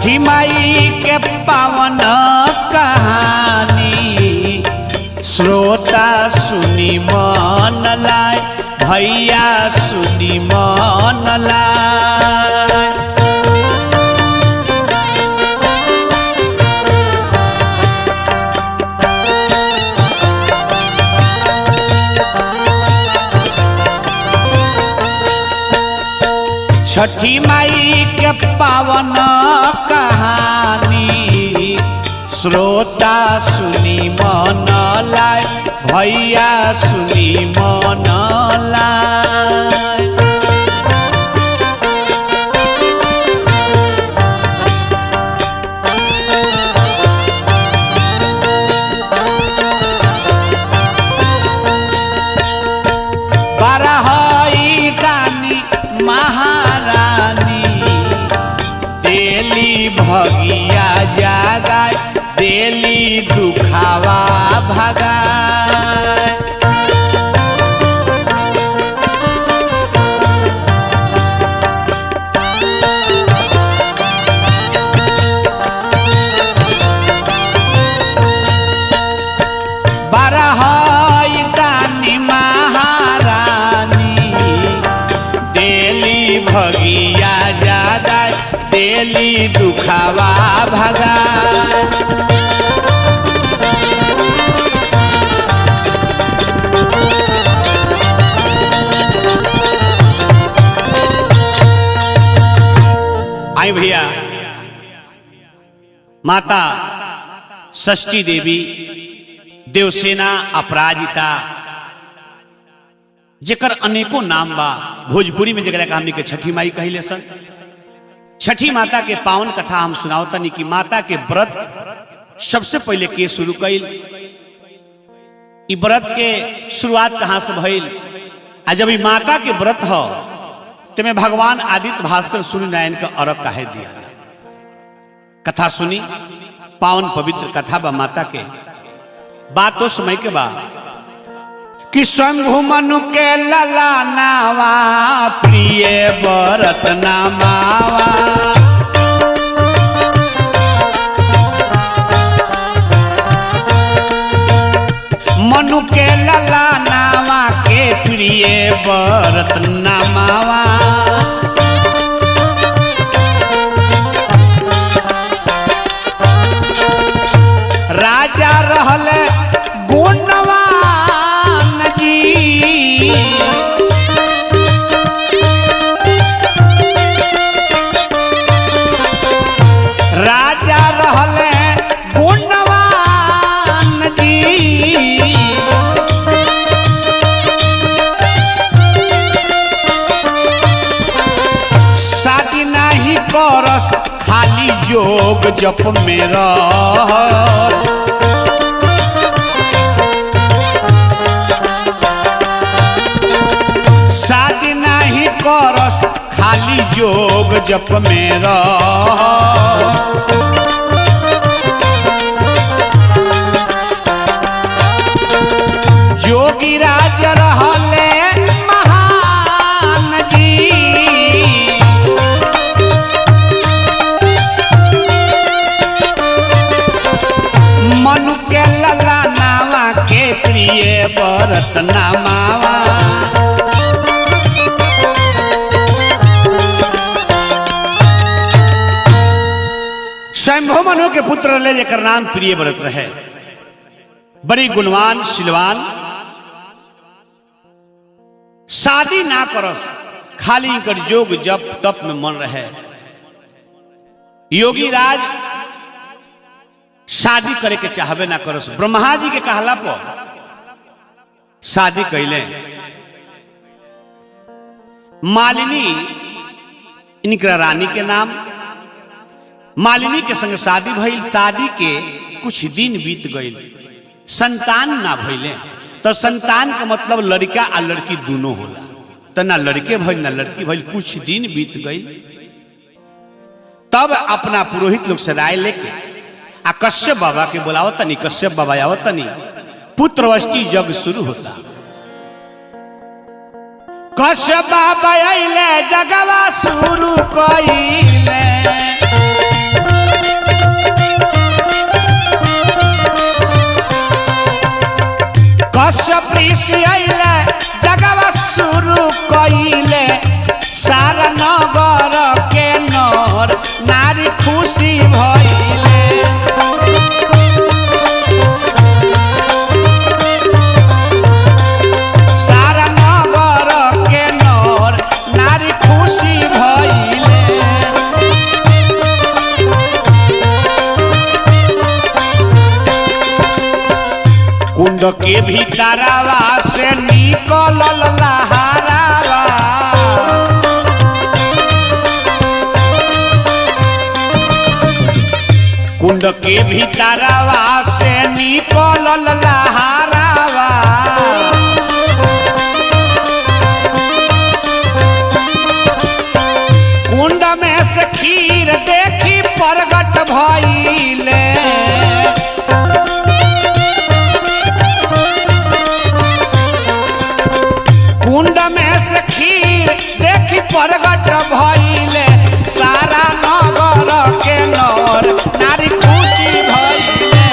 छठी माई के पावन कहानी श्रोता सुनी मन लाए, भैया सुनी मन लाए। छठी माई के पावन कहानी श्रोता सुनी मन लाए, भैया सुनी मन लाए। बारहई रानी महारानी देली भगिया जागाए, देली दुखावा भगाए। बारहई रानी महारानी देली भगिया जागाए, देली दुखावा भगाए। आई भैया, माता षष्ठी देवी देवसेना अपराजिता जेकर अनेकों नाम बा, भोजपुरी में जगह हमनी के छठी माई कहिले सन। छठी माता के पावन कथा हम सुनावतनी कि माता के व्रत सबसे पहले के शुरू कइल, इ व्रत के शुरुआत कहां से भइल। आ जब इ माता के व्रत हो तेमे भगवान आदित्य भास्कर सूर्य नारायण का अर्घ काहे दिया। कथा सुनी, पावन पवित्र कथा बा माता के। बात तो समय के बा कि शंभु मनु के लला नावा प्रिय व्रत नामावा, मनु के लला नावा के प्रिय व्रत नामावा। राजा रहले गुणवान जी, राजा रहले गुणवान जी। शादी नहीं करस खाली जोग जप में रहस, शादी नहीं करस खाली जोग जप में रहस। जोगी राज रहले महान जी, मनु के लला नावा के प्रिय व्रत नामावा। शंभु मनु के पुत्र रहे जेकर नाम प्रिय व्रत रहे, बड़ी गुणवान शिलवान। शादी ना करस खाली कर जोग जप तप में मन रहे। योगी राज शादी करे के चाहबे ना करस, ब्रह्मा जी के कहला पर शादी कैले। मालिनी इनका रानी के नाम, मालिनी के संग शादी भइल। शादी के कुछ दिन बीत गइल, संतान ना भइले। तो संतान का मतलब लड़का आ लड़की दोनों होला। तो ना लड़के भइल ना लड़की भइल। कुछ दिन बीत गइल, तब अपना पुरोहित लोग से राय लेके आ कश्यप बाबा के बुलावतनी। कश्यप बाबा आवतनी, पुत्रवष्टि यज्ञ शुरू होता। कश्यप बाबा आइले, जगवा शुरू कइले। खिसियले जगवा शुरू कइले सारा नगर के नर नारी खुशी भइले सारा नगर के नर नारी खुशी भइले कुंड के भीतरवा से निकलल लहरावा कुंड के भीतरवा से निकलल लहरावा कुंड में से खीर देखी प्रगट भइले कुंड में से खीर देखी प्रगट भइले सारा नगर के नर नारी खुशी भइले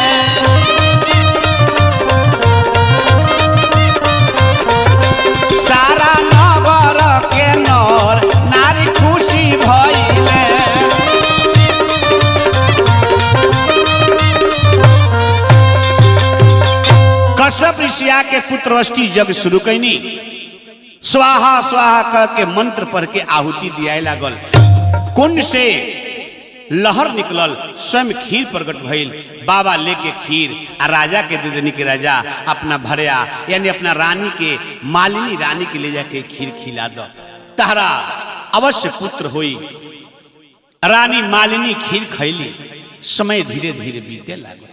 सारा नगर के नर नारी खुशी भइले कश्यप ऋषि के पुत्रवष्टि जग शुरू कैनी स्वाहा स्वाहा कह के मंत्र पढ़ के आहुति दिया लागल कुंड से लहर निकलल स्वयं खीर प्रकट भइल बाबा लेके खीर आ राजा के दे देनी के राजा अपना भरिया यानी अपना रानी के मालिनी रानी के ले जाके खीर खिला दो तहरा अवश्य पुत्र होई रानी मालिनी खीर खैली समय धीरे धीरे बीते लागल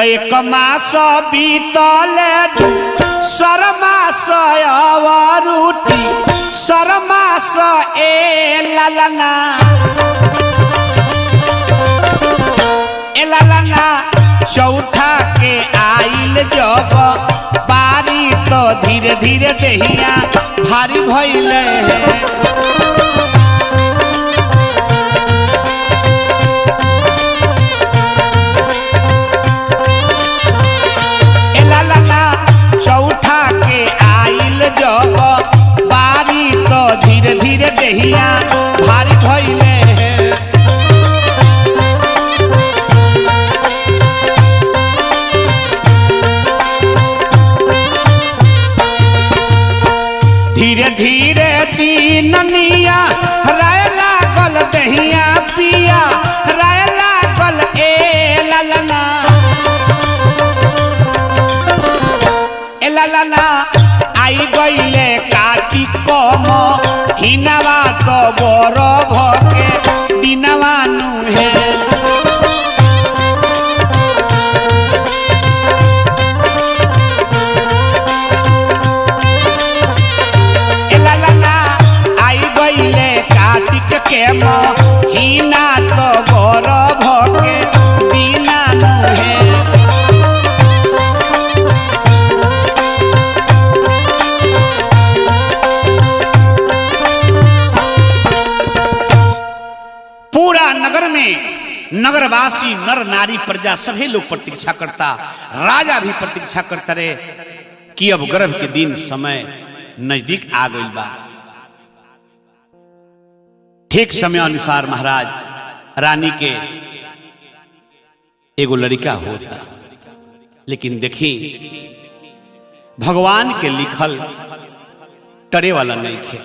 एक मास बीतले सरमास अवरुटी सरमास ए ललना चौथा के आइल जब बारी तो धीरे धीरे देहिया भारी भइले चौथा के आइल जब बारी तो धीरे धीरे देहिया भारी भइले धीरे धीरे दीननिया राय लागल देहिया पिया राय लागल ए ललना ललना आई गईले काटी कम हिनवा तो बर भके दिनवा नुहे ललना आई गईले काटी के हिना तो बर भके दिना नुहे नगर में नगरवासी नर नारी प्रजा सभी लोग प्रतीक्षा करता राजा भी प्रतीक्षा करता रहे कि अब गर्भ के दिन समय नजदीक आ गई बा ठीक समय अनुसार महाराज रानी के एगो लड़का होता लेकिन देखी भगवान के लिखल टरे वाला नहीं खे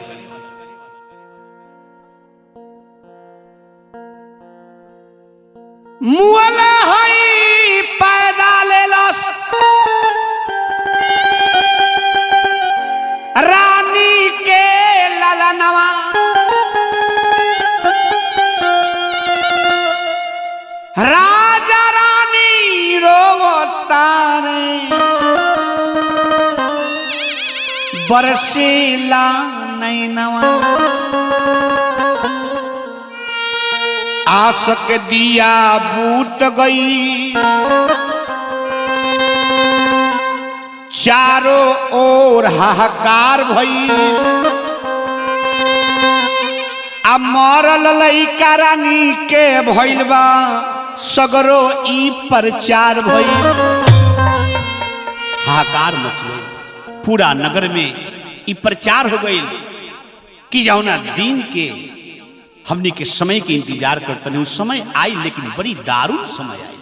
मुअला हई पैदा लेलस रानी के ललनवा राजा रानी रोवता रे बरसीला नैनवा आस के दिया बूट गई चारों ओर हाहाकार भई आ मरल लइका रानी के भइल बा सगरो ई प्रचार भई हाहाकार मच गई पूरा नगर में ई प्रचार हो गई कि जौना दिन के हमने के समय के इंतजार करते नहीं, उस समय आई, लेकिन बड़ी दारुण समय आई,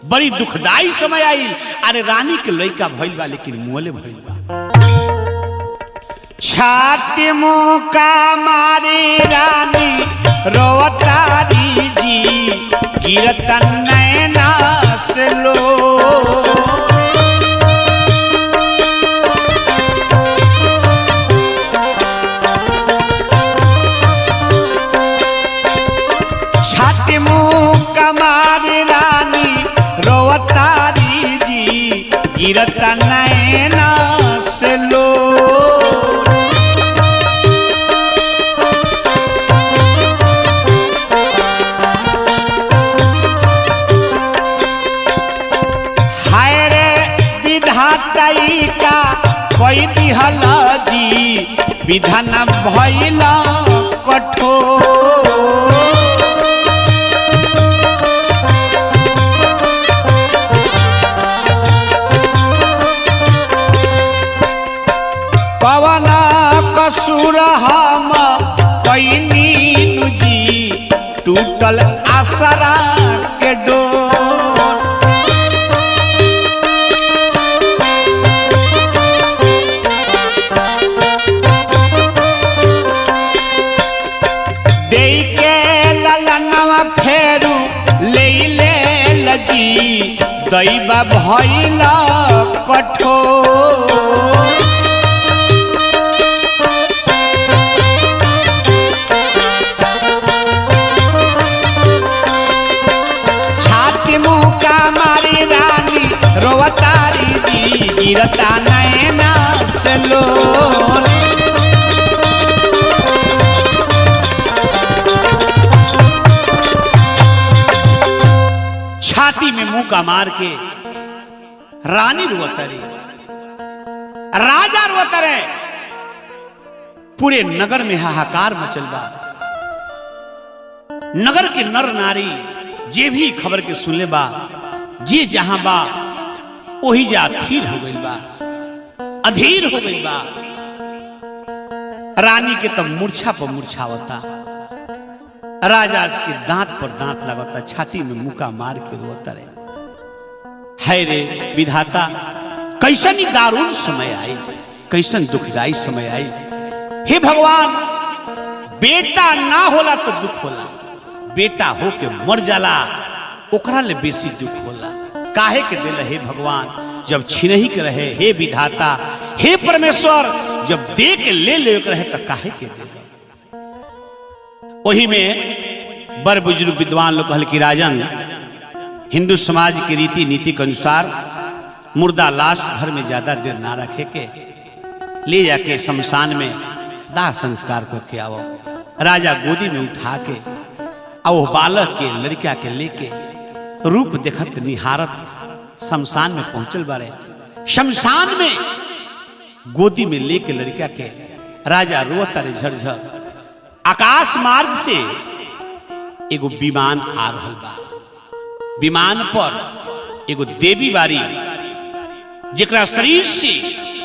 बड़ी दुखदाई समय आई। अरे रानी के लड़का भइल बा, लेकिन मुअले भइल बा। छाती मुका मारी रानी रोवतारी जी, गिरतन नैना से लो। छाती मुका मारी रानी रोवतारी जी, गिरतन नैना से लो। का कोई दिहल जी, विधान भइल कठोर। पवन कसूर हम कैनी जी, टूटल आसरा के डोर। फेरू ले लजी, दैबा भइल कठोर। छाती मुका मारी रानी रोवतारी जी, गिरता नैना से लोर। छाती में मुंह का मार के रानी रोवतरे, राजा रोवतरे, पूरे नगर में हाहाकार मचल बा। नगर के नर नारी जे भी खबर के सुनले बा, जे जहां बा वही जा अधीर हो गई बा, अधीर हो गई बा। रानी के तब मूर्छा पर मूर्छा होता, राजा के दांत पर दांत लगता, छाती में मुका मार के रोता रहे। है रे विधाता, कैसन ही दारुण समय आई, कैसन दुखदाई समय आई। हे भगवान, बेटा ना होला तो दुख होला, बेटा हो के मर जाला ओकरा ले बेसी दुख होला। काहे के दिल हे भगवान, जब छिनही के रहे, हे विधाता, हे परमेश्वर, जब दे के ले रहे तो काहे के दिल। वही में बड़ बुजुर्ग विद्वान लोग कहल कि राजन, हिंदू समाज की रीति नीति के अनुसार मुर्दा लाश घर में ज्यादा देर ना रखे के, ले जाके शमशान में दाह संस्कार करके आओ। राजा गोदी में उठा के और वो बालक के लड़का के लेके रूप देखत निहारत शमशान में पहुंचल बारे। शमशान में गोदी में लेके लड़का के राजा रोता रे झरझर। आकाश मार्ग से एगो विमान आ रहल बा, विमान पर एगो देवी बारी, जेकरा शरीर से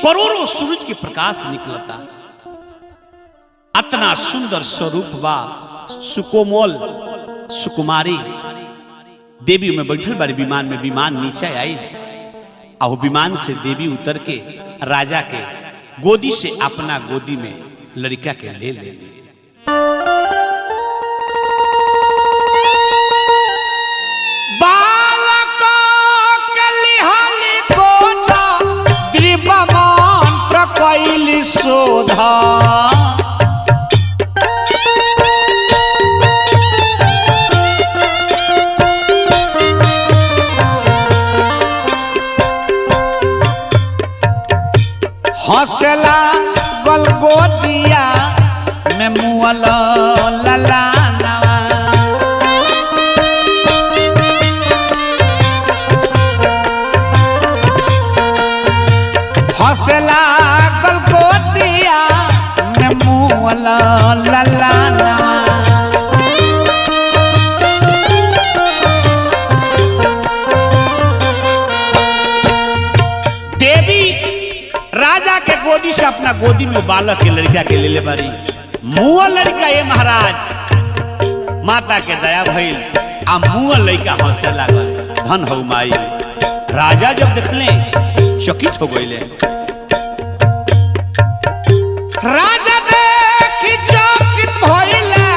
करोड़ों सूरज के प्रकाश निकलता। अतना सुंदर स्वरूप बा, सुकोमल सुकुमारी देवी में बैठल बारी विमान में। विमान नीचे आई और विमान से देवी उतर के राजा के गोदी से अपना गोदी में लड़का के ले कैली शोधा। हौसला गलगोदिया में मुअल ललानवा। हौसला गलगोदिया में मुअल ललानवा। देवी राजा के गोदी से अपना गोदी में बालक के लड़का के ले ले बारी मुआ लड़का ये महाराज माता के दया भइल आ मुआ लड़का हंसे लागल धन हो माई। राजा जब देखले चकित हो गईले। राजा देखी चकित भइले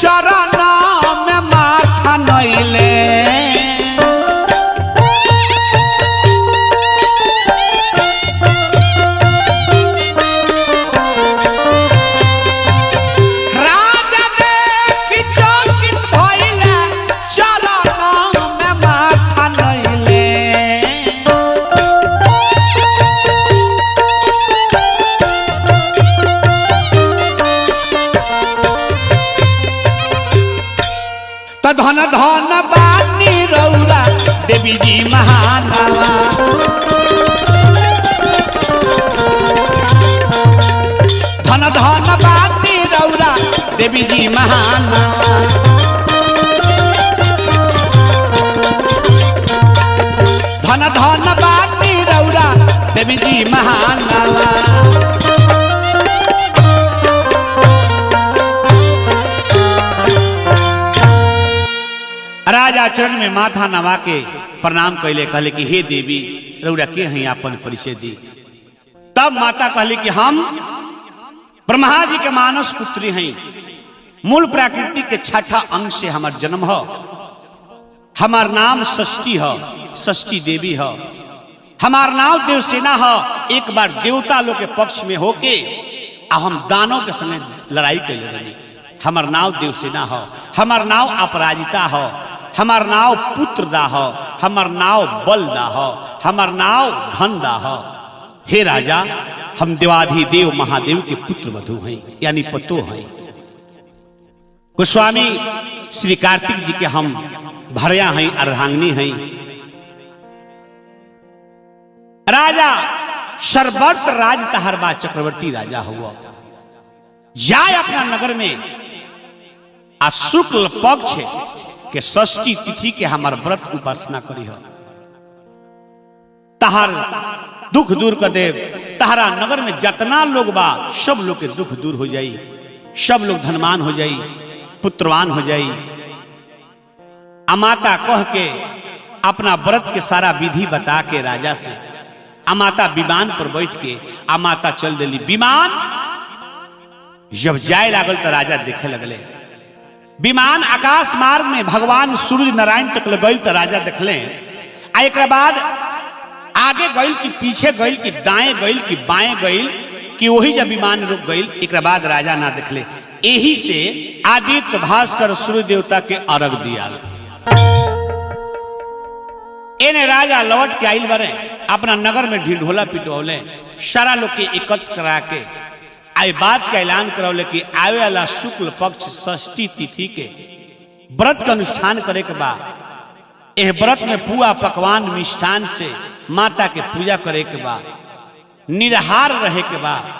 चरण में माथा नइले। धन धन बानी रौरा देवी जी महानवा। धन धन बानी रौरा देवी जी महानवा। धन धन बानी रौरा देवी जी महानवा। राजा चरण में माथा नवा के प्रणाम कैले कहले कि हे देवी रउरा के हैं अपन परिचय दी। तब माता कहले कि हम ब्रह्मा जी के मानस पुत्री हैं। मूल प्रकृति के छठा अंग से हमार जन्म हो। हमार नाम षष्ठी हो, षष्ठी देवी हो। हमार नाम देवसेना हो। एक बार देवता लोग के पक्ष में होके हम दानों के संग लड़ाई कैले रही। हमार नाम देवसेना हो। हमार नाम अपराजिता हो। हमार नाव पुत्र दा हो। हमार नाव बल दा हो। हमार नाव धन दा हो। हे राजा हम देवाधिदेव महादेव के पुत्र वधु हैं यानी पतो हैं। गोस्वामी श्री कार्तिक जी के हम भरया हैं, अर्धांगिनी हैं। राजा सर्वत्र राज तहरबा चक्रवर्ती राजा हुआ। जाए अपना नगर में आ शुक्ल पक्ष के षष्ठी तिथि के हमार व्रत उपासना करी हो। तहार दुख दूर कर देव। तहारा नगर में जितना लोग बा सब लोग के दुख दूर हो जाई। सब लोग धनवान हो जाई, पुत्रवान हो जाई। अमाता कह के अपना व्रत के सारा विधि बता के राजा से अमाता विमान पर बैठ के अमाता चल दिली। विमान जब जाए लागल तो राजा देखे लगले। विमान आकाश मार्ग में भगवान सूर्य नारायण तक गई तो राजा देखले। आ एक बाद आगे गई कि पीछे गई कि दाएं गई कि बाएं गई कि वही जब विमान रुक गई। एक बाद राजा ना देखले। यही से आदित्य भास्कर सूर्य देवता के अर्घ दिया। एने राजा लौट के आइल बरे अपना नगर में ढिढोला पिटवले। सारा लोग के एकत्र करा के आई बात का ऐलान करौले कि आवे वाला शुक्ल पक्ष षष्ठी तिथि के व्रत का अनुष्ठान करे के बाद यह व्रत में पुआ पकवान मिष्ठान से माता के पूजा करे के बाद निराहार रहे के बाद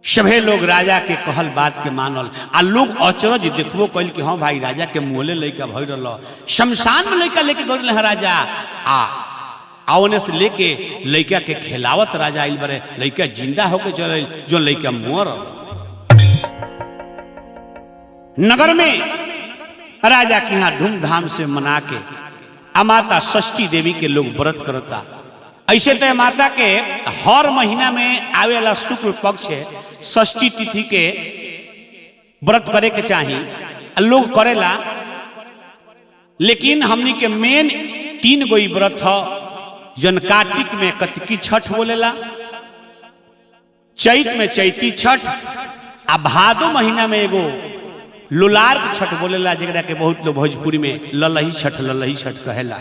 सभे लोग राजा के कहल बात के मानल। आ लोग अचरज देखबो कैल कि हाँ भाई राजा के मुहले लइका भई रहा। शमशान में लइका लेके गई रहे राजा। आवने से लेके लइका के खिलावत राजा आइल बरे। लइका जिंदा होके चल जो लइका मोर। नगर में राजा के यहाँ धूमधाम से मना के अमाता षष्ठी देवी के लोग व्रत करता। ऐसे तो माता के हर महीना में आवे वाला शुक्ल पक्ष षष्ठी तिथि के व्रत करे के चाहिए। लोग करेला। लेकिन हमनी के मेन 3 गो व्रत हो। जन कार्तिक में कतकी छठ बोलेला, चैत में चैती छठ, आ भादो महीना में एगो लुलार छठ बोलेला जरा के बहुत लोग भोजपुरी में ललही छठ कहेला।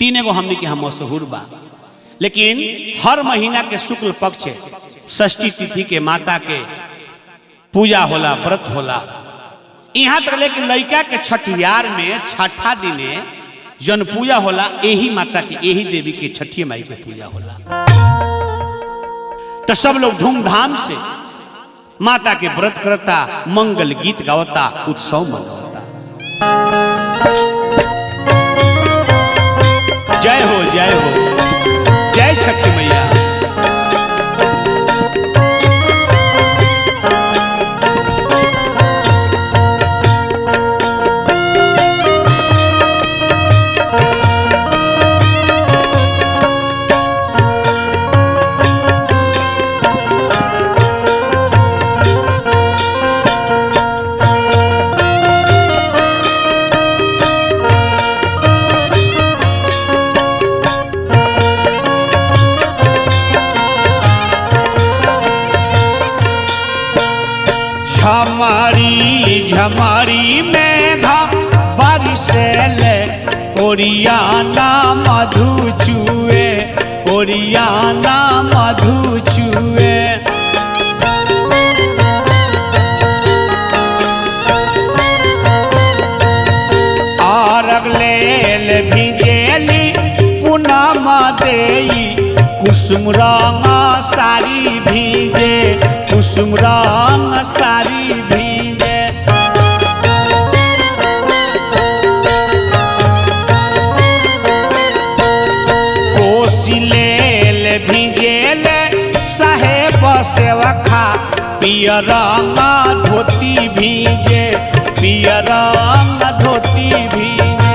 3 गो हमनी के हम मशहूर बा। लेकिन हर महीना के शुक्ल पक्ष षष्ठी तिथि के माता के पूजा होला, व्रत होला। यहाँ तक लेकिन लड़का के छठियार में छठा दिने जन पूजा होला। यही माता की, यही देवी की छठी माई के पूजा होला। तो सब लोग धूमधाम से माता के व्रत करता, मंगल गीत गावता, उत्सव मनावता। जय हो जय हो, जय छठी मैया। झमरी में घा बारिशेले ओरियाना मधु चुए ओरियाना मधु चुए आरगलेल भिजेली पूनम देई कुसुम रंग साड़ी भीजे कुसुम रंग साड़ी भीजे कोसिलेल भिजेल साहेब सेवखा पियर रंग धोती भीजे पियर रंग धोती भीजे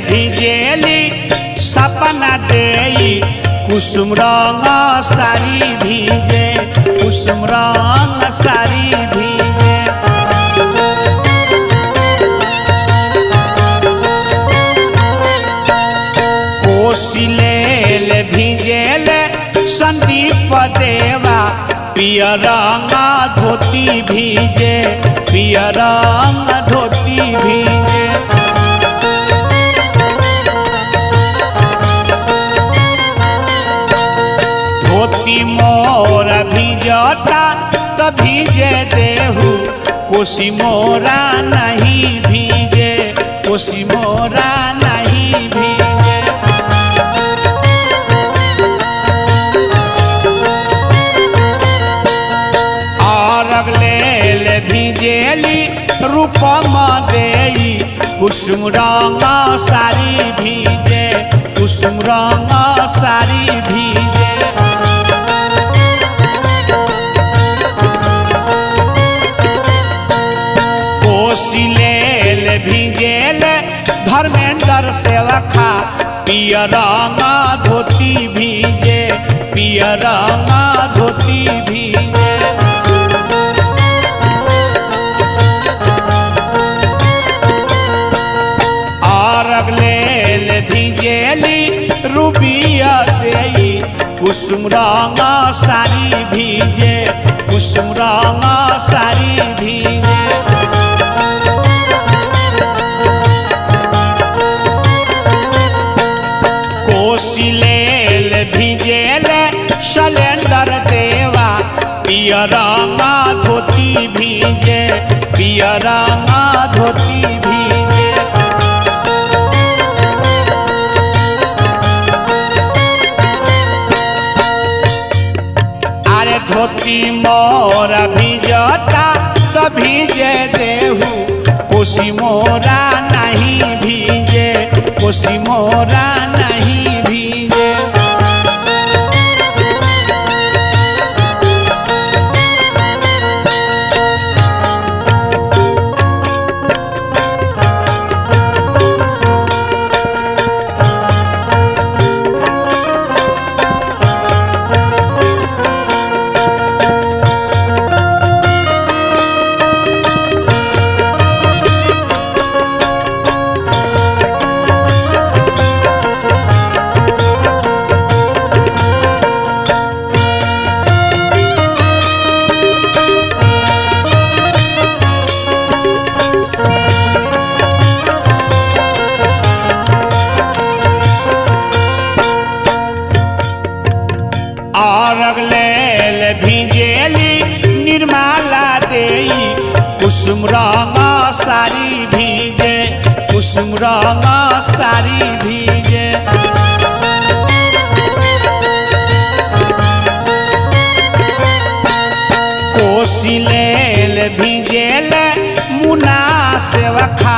भिजेली सपना देई कुसुम रंग साड़ी भीजे कुसुम रंग साड़ी भीजे कोसिलेल भिजेल संदीप देवा पियर रंग धोती भीजे पियर रंग धोती भीजे धोती मोर भिजता तो भीजे देहू कोसी मोरा नहीं भीजे कोसी मोरा नहीं भीजे आरगलेल भिजेली रूपम देई कुसुम रंग साड़ी भीजे कुसुम रंग साड़ी भीजे कोसिलेल भिजेल धर्मेंद्र सेवखा पियर रंग धोती भीजे पियर रंग धोती भीजे आरगलेल भिजेली रूबिया देई कुसुम रंग साड़ी भीजे कुसुम रंग साड़ी भीजे कोसिलेल भिजेल शैलेंद्र देवा पियर रंग धोती भीजे पियर रंग धोती भीजे अरे धोती मोर भिजता तो भीजे देहू कोसी मोरा नहीं भीजे कोसी मोरा नहीं भीजे आरगलेल भिजेली निर्मला देई कुसुम रंग साड़ी भीजे कुसुम रंग साड़ी भीजे कोसिलेल भिजेल मुना सेवखा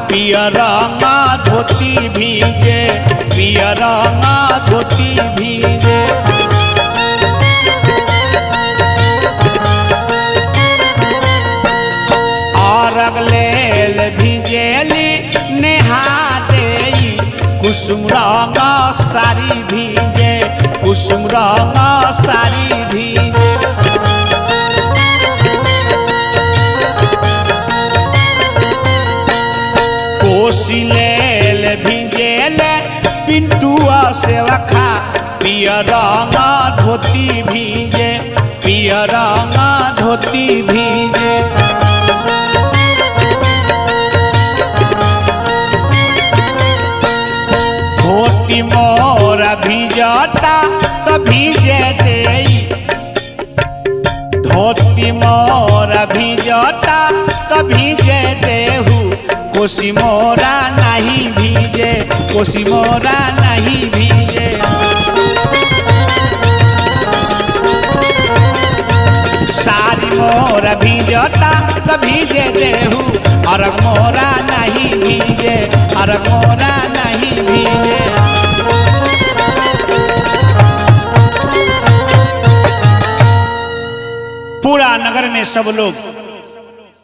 पियर रंग धोती भीजे पियर रंग धोती भीजे नेहा देई कुसुम रंग सारी भीजे कुसुम रंग सारी भीजे कोसिलेल भीजेल पिंटुआ सेवखा पियर रंग धोती भीजे पियर रंग धोती भीजे धोती मोरा भीजता तो भीजे देई धोती मोरा भीजता तो भीजे देहू कोसी मोरा नहीं भीजे कोसी मोरा नहीं भीजे सारी मोरा भीजता तो भीजे देहू अरग मोरा नहीं भीजे अरग मोरा नहीं भीजे पूरा नगर में सब लोग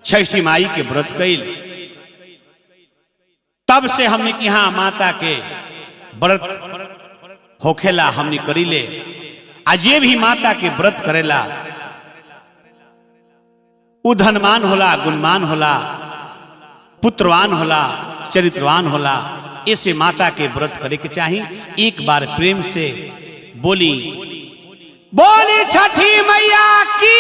छठी माई के व्रत कैल तब से हमने कि हाँ माता के व्रत होखेला हमने करीले आज ये भी माता के व्रत करेला उ धनवान होला गुणवान होला पुत्रवान होला चरित्रवान होला इसे माता के व्रत करे के चाहिए एक बार प्रेम से बोली बोली छठी मैया की